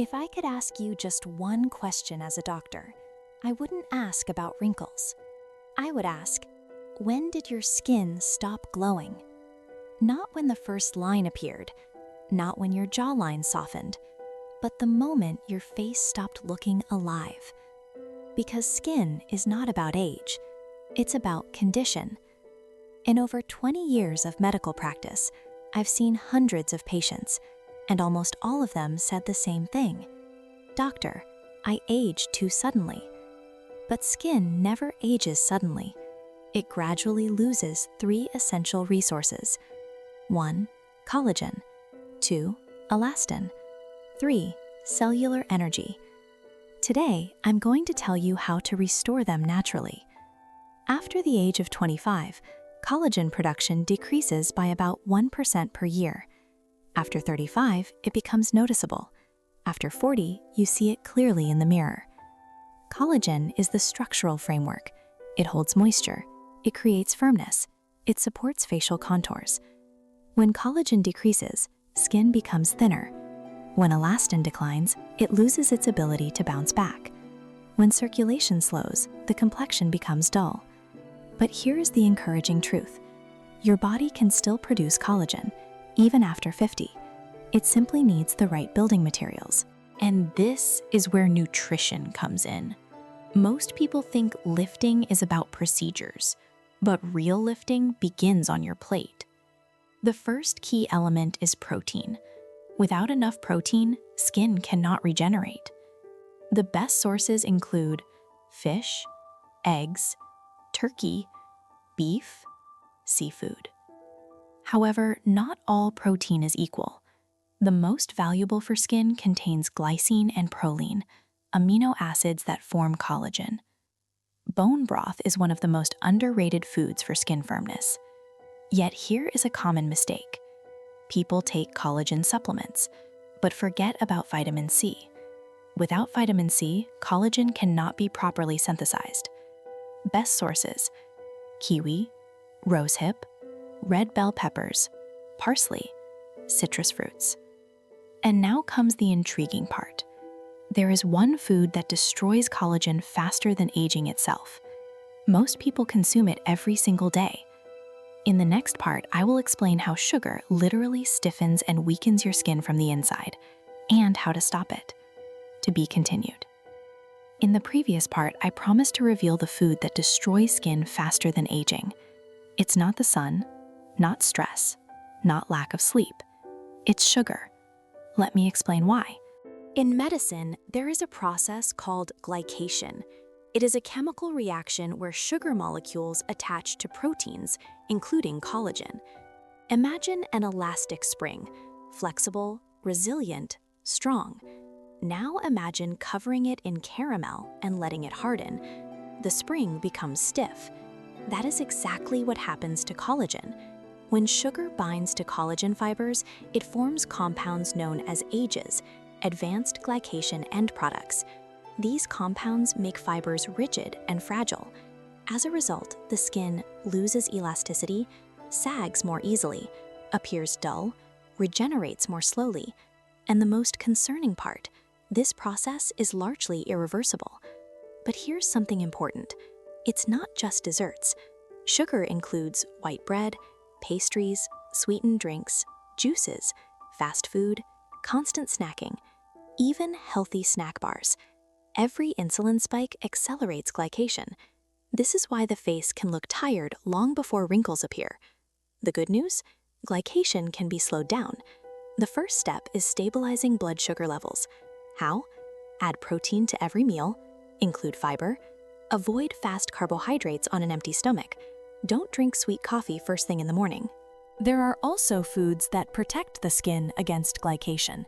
If I could ask you just one question as a doctor, I wouldn't ask about wrinkles. I would ask, when did your skin stop glowing? Not when the first line appeared, not when your jawline softened, but the moment your face stopped looking alive. Because skin is not about age, it's about condition. In over 20 years of medical practice, I've seen hundreds of patients, and almost all of them said the same thing. Doctor, I aged too suddenly. But skin never ages suddenly. It gradually loses 3 essential resources. 1. Collagen. 2. Elastin. 3. Cellular energy. Today, I'm going to tell you how to restore them naturally. After the age of 25, collagen production decreases by about 1% per year. After 35, it becomes noticeable. After 40, you see it clearly in the mirror. Collagen is the structural framework. It holds moisture. It creates firmness. It supports facial contours. When collagen decreases, skin becomes thinner. When elastin declines, it loses its ability to bounce back. When circulation slows, the complexion becomes dull. But here is the encouraging truth. Your body can still produce collagen, even after 50. It simply needs the right building materials. And this is where nutrition comes in. Most people think lifting is about procedures, but real lifting begins on your plate. The first key element is protein. Without enough protein, skin cannot regenerate. The best sources include fish, eggs, turkey, beef, seafood. However, not all protein is equal. The most valuable for skin contains glycine and proline, amino acids that form collagen. Bone broth is one of the most underrated foods for skin firmness. Yet here is a common mistake. People take collagen supplements, but forget about vitamin C. Without vitamin C, collagen cannot be properly synthesized. Best sources: kiwi, rosehip, red bell peppers, parsley, citrus fruits. And now comes the intriguing part. There is one food that destroys collagen faster than aging itself. Most people consume it every single day. In the next part, I will explain how sugar literally stiffens and weakens your skin from the inside, and how to stop it. To be continued. In the previous part, I promised to reveal the food that destroys skin faster than aging. It's not the sun, not stress, not lack of sleep. It's sugar. Let me explain why. In medicine, there is a process called glycation. It is a chemical reaction where sugar molecules attach to proteins, including collagen. Imagine an elastic spring, flexible, resilient, strong. Now imagine covering it in caramel and letting it harden. The spring becomes stiff. That is exactly what happens to collagen. When sugar binds to collagen fibers, it forms compounds known as AGEs, advanced glycation end products. These compounds make fibers rigid and fragile. As a result, the skin loses elasticity, sags more easily, appears dull, regenerates more slowly. And the most concerning part, this process is largely irreversible. But here's something important. It's not just desserts. Sugar includes white bread, pastries, sweetened drinks, juices, fast food, constant snacking, even healthy snack bars. Every insulin spike accelerates glycation. This is why the face can look tired long before wrinkles appear. The good news? Glycation can be slowed down. The first step is stabilizing blood sugar levels. How? Add protein to every meal, include fiber, avoid fast carbohydrates on an empty stomach. Don't drink sweet coffee first thing in the morning. There are also foods that protect the skin against glycation.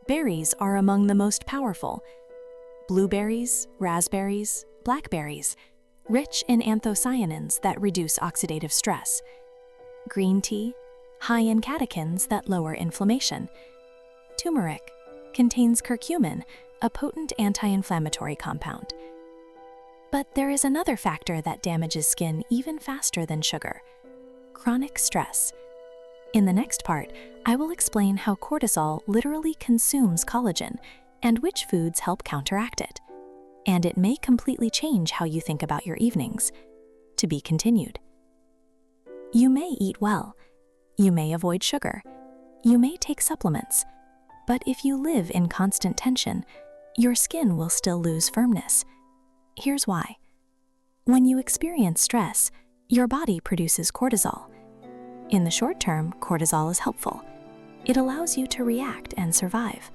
Berries are among the most powerful. Blueberries, raspberries, blackberries, rich in anthocyanins that reduce oxidative stress. Green tea, high in catechins that lower inflammation. Turmeric contains curcumin, a potent anti-inflammatory compound. But there is another factor that damages skin even faster than sugar: chronic stress. In the next part, I will explain how cortisol literally consumes collagen. and which foods help counteract it. And it may completely change how you think about your evenings. To be continued. You may eat well. You may avoid sugar. You may take supplements. But if you live in constant tension, your skin will still lose firmness. Here's why. When you experience stress, your body produces cortisol. In the short term, cortisol is helpful. It allows you to react and survive.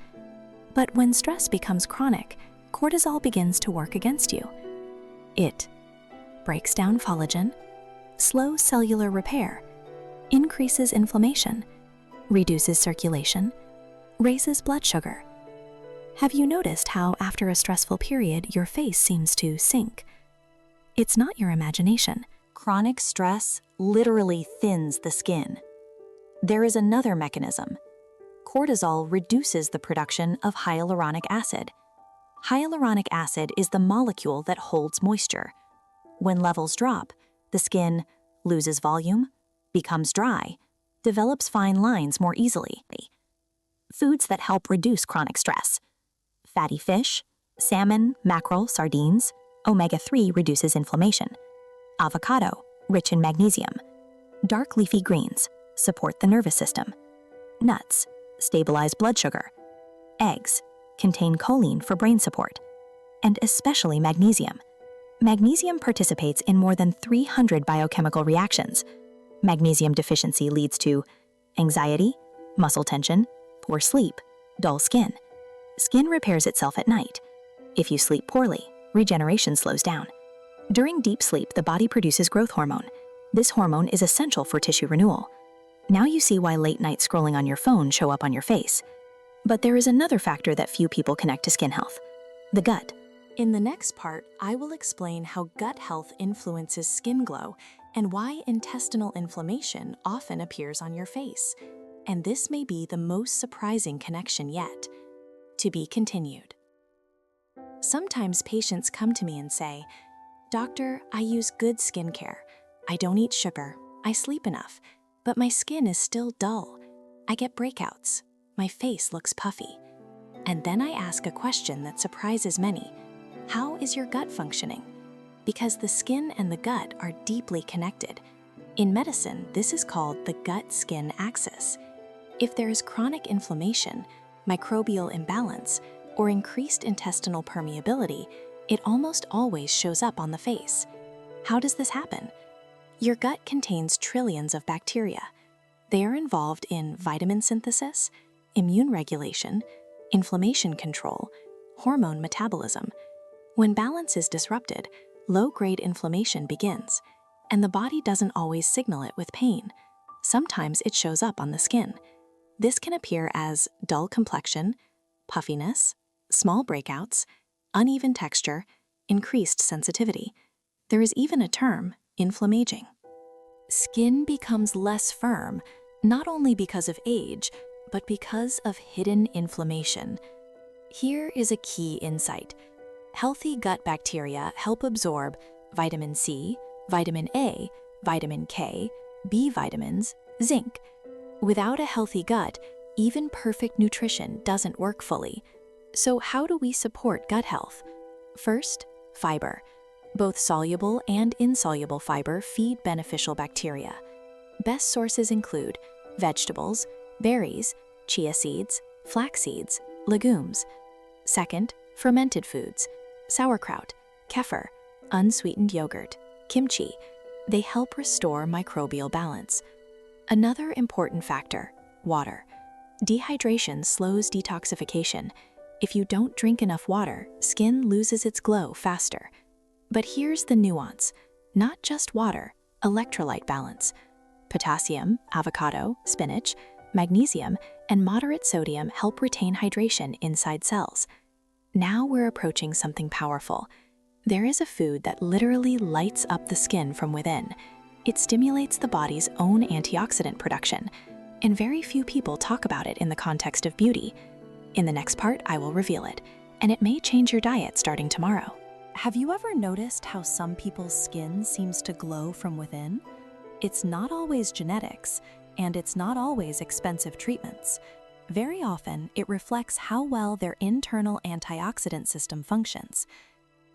But when stress becomes chronic, cortisol begins to work against you. It breaks down collagen, slows cellular repair, increases inflammation, reduces circulation, raises blood sugar. Have you noticed how after a stressful period, your face seems to sink? It's not your imagination. Chronic stress literally thins the skin. There is another mechanism. Cortisol reduces the production of hyaluronic acid. Hyaluronic acid is the molecule that holds moisture. When levels drop, the skin loses volume, becomes dry, develops fine lines more easily. Foods that help reduce chronic stress. Fatty fish, salmon, mackerel, sardines. Omega-3 reduces inflammation. Avocado, rich in magnesium. Dark leafy greens support the nervous system. Nuts stabilize blood sugar. Eggs contain choline for brain support. And especially magnesium. Magnesium participates in more than 300 biochemical reactions. Magnesium deficiency leads to anxiety, muscle tension, poor sleep, dull skin. Skin repairs itself at night. If you sleep poorly, regeneration slows down. During deep sleep, the body produces growth hormone. This hormone is essential for tissue renewal. Now you see why late-night scrolling on your phone show up on your face. But there is another factor that few people connect to skin health: the gut. In the next part, I will explain how gut health influences skin glow and why intestinal inflammation often appears on your face. And this may be the most surprising connection yet. To be continued. Sometimes patients come to me and say, "Doctor, I use good skincare. I don't eat sugar. I sleep enough, but my skin is still dull. I get breakouts. My face looks puffy." And then I ask a question that surprises many. How is your gut functioning? Because the skin and the gut are deeply connected. In medicine, this is called the gut-skin axis. If there is chronic inflammation, microbial imbalance, or increased intestinal permeability, it almost always shows up on the face. How does this happen? Your gut contains trillions of bacteria. They are involved in vitamin synthesis, immune regulation, inflammation control, hormone metabolism. When balance is disrupted, low-grade inflammation begins, and the body doesn't always signal it with pain. Sometimes it shows up on the skin. This can appear as dull complexion, puffiness, small breakouts, uneven texture, increased sensitivity. There is even a term, inflammaging. Skin becomes less firm, not only because of age, but because of hidden inflammation. Here is a key insight. Healthy gut bacteria help absorb vitamin C, vitamin A, vitamin K, B vitamins, zinc. Without a healthy gut, even perfect nutrition doesn't work fully. So how do we support gut health? First, fiber. Both soluble and insoluble fiber feed beneficial bacteria. Best sources include vegetables, berries, chia seeds, flax seeds, legumes. Second, fermented foods. Sauerkraut, kefir, unsweetened yogurt, kimchi. They help restore microbial balance. Another important factor, water. Dehydration slows detoxification. If you don't drink enough water, skin loses its glow faster. But here's the nuance. Not just water, electrolyte balance. Potassium, avocado, spinach, magnesium, and moderate sodium help retain hydration inside cells. Now we're approaching something powerful. There is a food that literally lights up the skin from within. It stimulates the body's own antioxidant production, and very few people talk about it in the context of beauty. In the next part, I will reveal it, and it may change your diet starting tomorrow. Have you ever noticed how some people's skin seems to glow from within? It's not always genetics, and it's not always expensive treatments. Very often, it reflects how well their internal antioxidant system functions.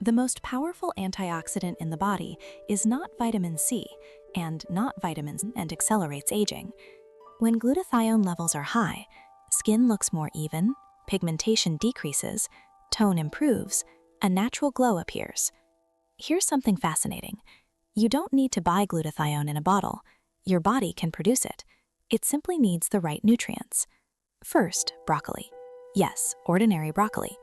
The most powerful antioxidant in the body is not vitamin C and not vitamins and accelerates aging. When glutathione levels are high, skin looks more even, pigmentation decreases, tone improves, a natural glow appears. Here's something fascinating. You don't need to buy glutathione in a bottle. Your body can produce it. It simply needs the right nutrients. First, broccoli. Yes, ordinary broccoli.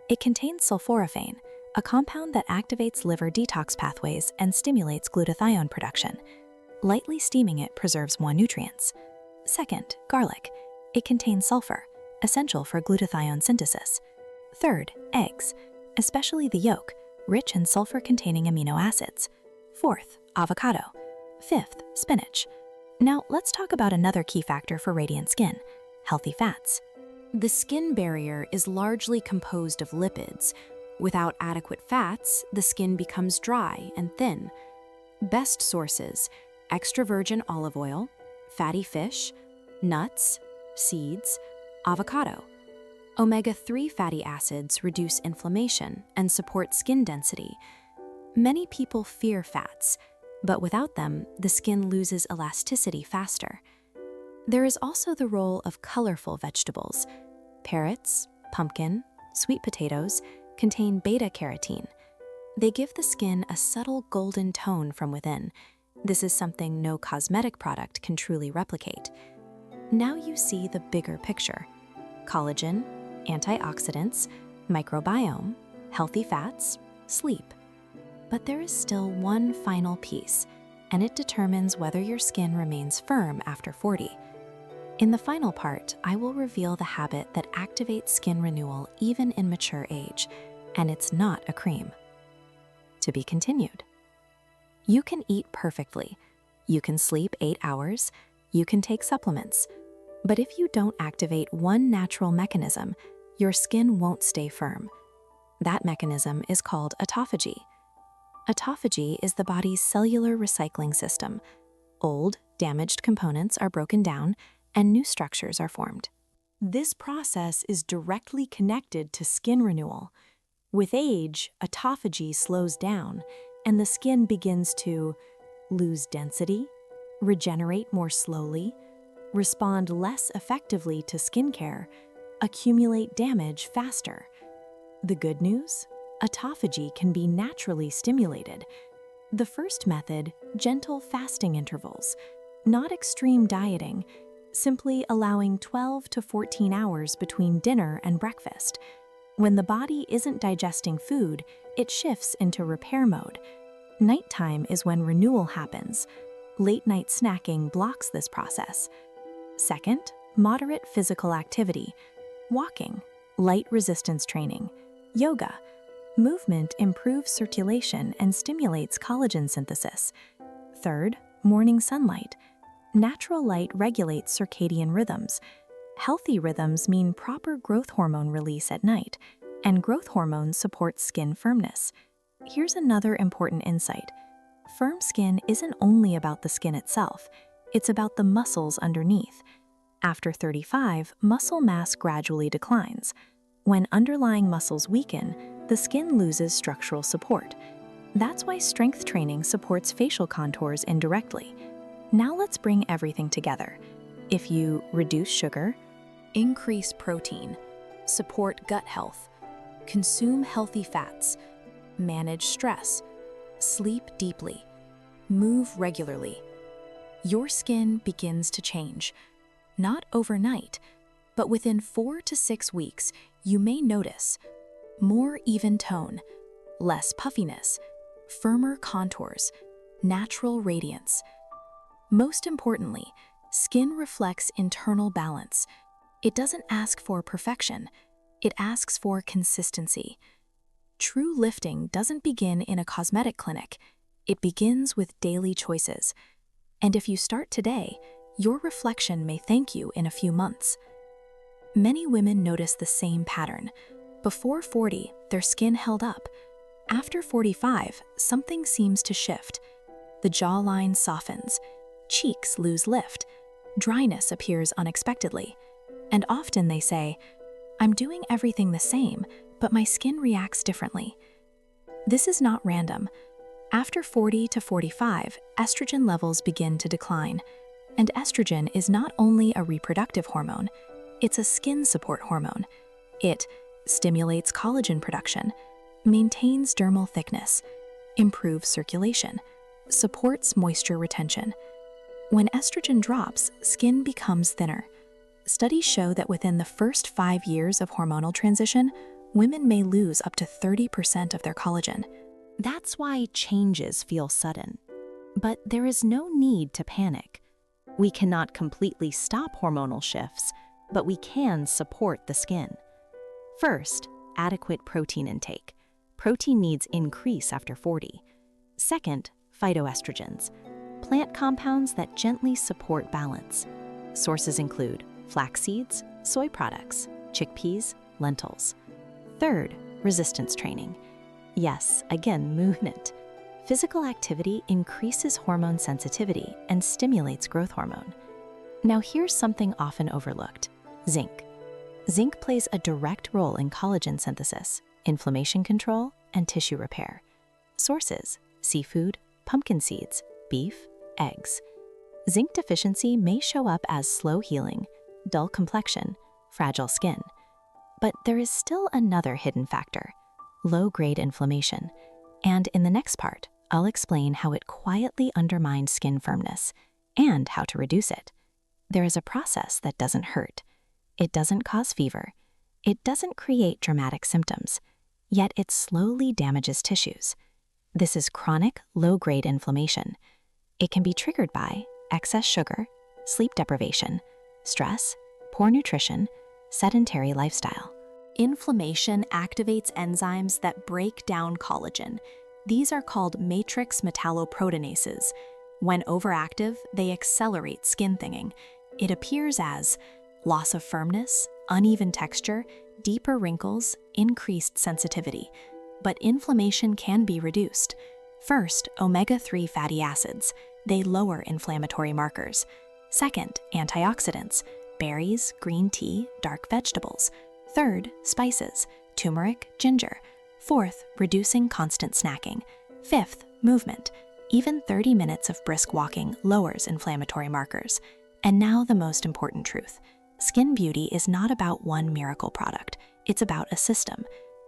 It contains sulforaphane, a compound that activates liver detox pathways and stimulates glutathione production. Lightly steaming it preserves more nutrients. Second, garlic. It contains sulfur, essential for glutathione synthesis. Third, eggs, especially the yolk, rich in sulfur-containing amino acids. Fourth, avocado. Fifth, spinach. Now, let's talk about another key factor for radiant skin: healthy fats. The skin barrier is largely composed of lipids. Without adequate fats, the skin becomes dry and thin. Best sources: extra virgin olive oil, fatty fish, nuts, seeds, avocado. Omega-3 fatty acids reduce inflammation and support skin density. Many people fear fats, but without them, the skin loses elasticity faster. There is also the role of colorful vegetables. Carrots, pumpkin, sweet potatoes contain beta-carotene. They give the skin a subtle golden tone from within. This is something no cosmetic product can truly replicate. Now you see the bigger picture: collagen, antioxidants, microbiome, healthy fats, sleep. But there is still one final piece, and it determines whether your skin remains firm after 40. In the final part, I will reveal the habit that activates skin renewal even in mature age, and it's not a cream. To be continued. You can eat perfectly. You can sleep 8 hours. You can take supplements. But if you don't activate one natural mechanism, your skin won't stay firm. That mechanism is called autophagy. Autophagy is the body's cellular recycling system. Old, damaged components are broken down, and new structures are formed. This process is directly connected to skin renewal. With age, autophagy slows down, and the skin begins to lose density, regenerate more slowly, respond less effectively to skincare, accumulate damage faster. The good news? Autophagy can be naturally stimulated. The first method, gentle fasting intervals, not extreme dieting, simply allowing 12 to 14 hours between dinner and breakfast. When the body isn't digesting food, it shifts into repair mode. Nighttime is when renewal happens. Late-night snacking blocks this process. Second, moderate physical activity. Walking, light resistance training, yoga. Movement improves circulation and stimulates collagen synthesis. Third, morning sunlight. Natural light regulates circadian rhythms. Healthy rhythms mean proper growth hormone release at night, and growth hormones support skin firmness. Here's another important insight. Firm skin isn't only about the skin itself, it's about the muscles underneath. After 35, muscle mass gradually declines. When underlying muscles weaken, the skin loses structural support. That's why strength training supports facial contours indirectly. Now let's bring everything together. If you reduce sugar, increase protein, support gut health, consume healthy fats, manage stress, sleep deeply, move regularly, your skin begins to change. Not overnight, but within 4 to 6 weeks, you may notice more even tone, less puffiness, firmer contours, natural radiance. Most importantly, skin reflects internal balance. It doesn't ask for perfection, it asks for consistency. True lifting doesn't begin in a cosmetic clinic, it begins with daily choices. And if you start today, your reflection may thank you in a few months. Many women notice the same pattern. Before 40, their skin held up. After 45, something seems to shift. The jawline softens, cheeks lose lift, dryness appears unexpectedly. And often they say, "I'm doing everything the same, but my skin reacts differently." This is not random. After 40 to 45, estrogen levels begin to decline. And estrogen is not only a reproductive hormone, it's a skin support hormone. It stimulates collagen production, maintains dermal thickness, improves circulation, supports moisture retention. When estrogen drops, skin becomes thinner. Studies show that within the first 5 years of hormonal transition, women may lose up to 30% of their collagen. That's why changes feel sudden. But there is no need to panic. We cannot completely stop hormonal shifts, but we can support the skin. First, adequate protein intake. Protein needs increase after 40. Second, phytoestrogens, plant compounds that gently support balance. Sources include flax seeds, soy products, chickpeas, lentils. Third, resistance training. Yes, again, movement. Physical activity increases hormone sensitivity and stimulates growth hormone. Now here's something often overlooked: zinc. Zinc plays a direct role in collagen synthesis, inflammation control, and tissue repair. Sources: seafood, pumpkin seeds, beef, eggs. Zinc deficiency may show up as slow healing, dull complexion, fragile skin. But there is still another hidden factor: low-grade inflammation. And in the next part, I'll explain how it quietly undermines skin firmness and how to reduce it. There is a process that doesn't hurt. It doesn't cause fever. It doesn't create dramatic symptoms. Yet it slowly damages tissues. This is chronic, low-grade inflammation. It can be triggered by excess sugar, sleep deprivation, stress, poor nutrition, sedentary lifestyle. Inflammation activates enzymes that break down collagen. These are called matrix metalloproteinases. When overactive, they accelerate skin thinning. It appears as loss of firmness, uneven texture, deeper wrinkles, increased sensitivity. But inflammation can be reduced. First, omega-3 fatty acids. They lower inflammatory markers. Second, antioxidants. Berries, green tea, dark vegetables. Third, spices. Turmeric, ginger. Fourth, reducing constant snacking. Fifth, movement. Even 30 minutes of brisk walking lowers inflammatory markers. And now the most important truth. Skin beauty is not about one miracle product. It's about a system.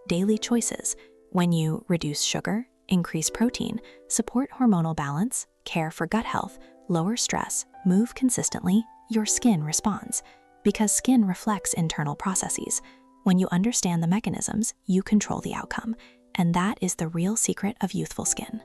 Daily choices. When you reduce sugar, increase protein, support hormonal balance, care for gut health, lower stress, move consistently, your skin responds. Because skin reflects internal processes. When you understand the mechanisms, you control the outcome. And that is the real secret of youthful skin.